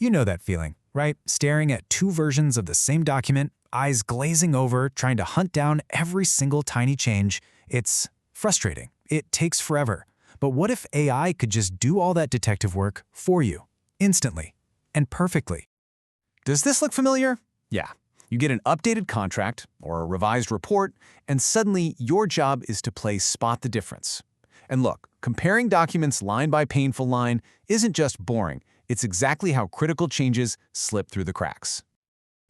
You know that feeling, right? Staring at two versions of the same document, eyes glazing over, trying to hunt down every single tiny change. It's frustrating. It takes forever. But what if AI could just do all that detective work for you, instantly and perfectly? Does this look familiar? Yeah. You get an updated contract or a revised report, and suddenly your job is to play spot the difference. And look, comparing documents line by painful line isn't just boring. It's exactly how critical changes slip through the cracks.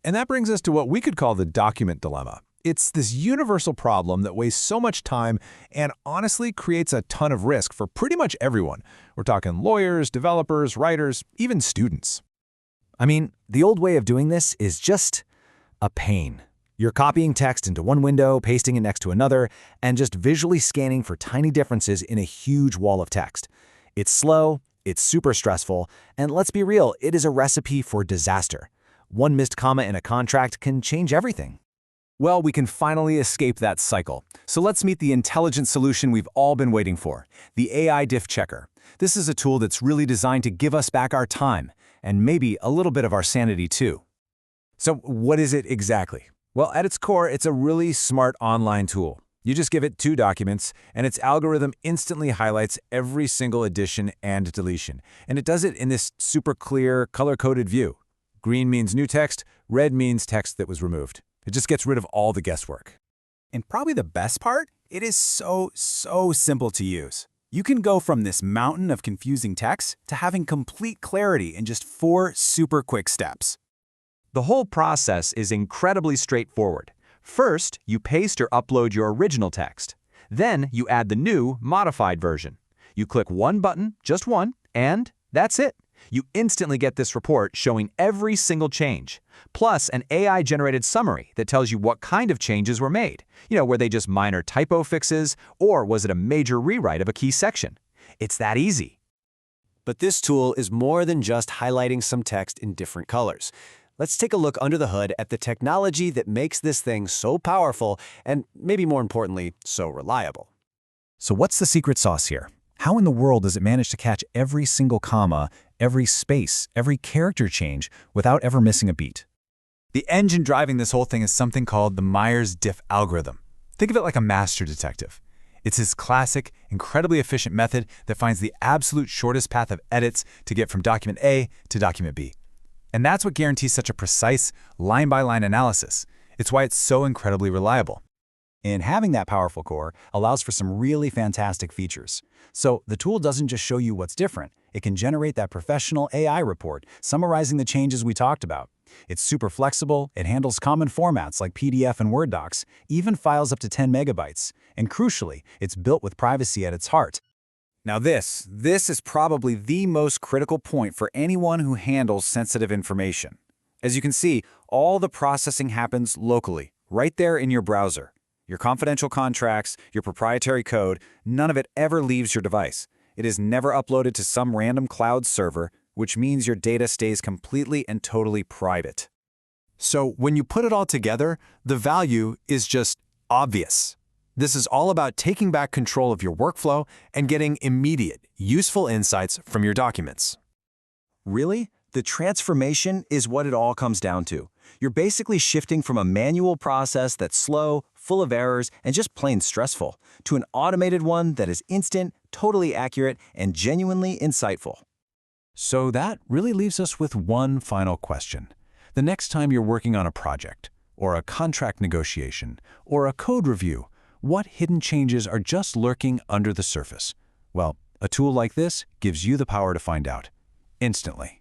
And that brings us to what we could call the document dilemma. It's this universal problem that wastes so much time and honestly creates a ton of risk for pretty much everyone. We're talking lawyers, developers, writers, even students. I mean, the old way of doing this is just a pain. You're copying text into one window, pasting it next to another, and just visually scanning for tiny differences in a huge wall of text. It's slow, it's super stressful, and let's be real, it is a recipe for disaster. One missed comma in a contract can change everything. Well, we can finally escape that cycle. So let's meet the intelligent solution we've all been waiting for, the AI Diff Checker. This is a tool that's really designed to give us back our time, and maybe a little bit of our sanity too. So what is it exactly? Well, at its core, it's a really smart online tool. You just give it two documents, and its algorithm instantly highlights every single addition and deletion. And it does it in this super clear, color-coded view. Green means new text, red means text that was removed. It just gets rid of all the guesswork. And probably the best part, it is so simple to use. You can go from this mountain of confusing text to having complete clarity in just 4 super quick steps. The whole process is incredibly straightforward. First, you paste or upload your original text. Then you add the new, modified version. You click one button, just one, and that's it. You instantly get this report showing every single change, plus an AI-generated summary that tells you what kind of changes were made. Were they just minor typo fixes, or was it a major rewrite of a key section? It's that easy. But this tool is more than just highlighting some text in different colors. Let's take a look under the hood at the technology that makes this thing so powerful and, maybe more importantly, so reliable. So what's the secret sauce here? How in the world does it manage to catch every single comma, every space, every character change without ever missing a beat? The engine driving this whole thing is something called the Myers-Diff algorithm. Think of it like a master detective. It's his classic, incredibly efficient method that finds the absolute shortest path of edits to get from document A to document B. And that's what guarantees such a precise, line-by-line analysis. It's why it's so incredibly reliable. And having that powerful core allows for some really fantastic features. So the tool doesn't just show you what's different, it can generate that professional AI report summarizing the changes we talked about. It's super flexible, it handles common formats like PDF and Word docs, even files up to 10 megabytes. And crucially, it's built with privacy at its heart. Now this is probably the most critical point for anyone who handles sensitive information. As you can see, all the processing happens locally, right there in your browser. Your confidential contracts, your proprietary code, none of it ever leaves your device. It is never uploaded to some random cloud server, which means your data stays completely and totally private. So when you put it all together, the value is just obvious. This is all about taking back control of your workflow and getting immediate, useful insights from your documents. Really? The transformation is what it all comes down to. You're basically shifting from a manual process that's slow, full of errors, and just plain stressful, to an automated one that is instant, totally accurate, and genuinely insightful. So that really leaves us with one final question. The next time you're working on a project, or a contract negotiation, or a code review, what hidden changes are just lurking under the surface? Well, a tool like this gives you the power to find out instantly.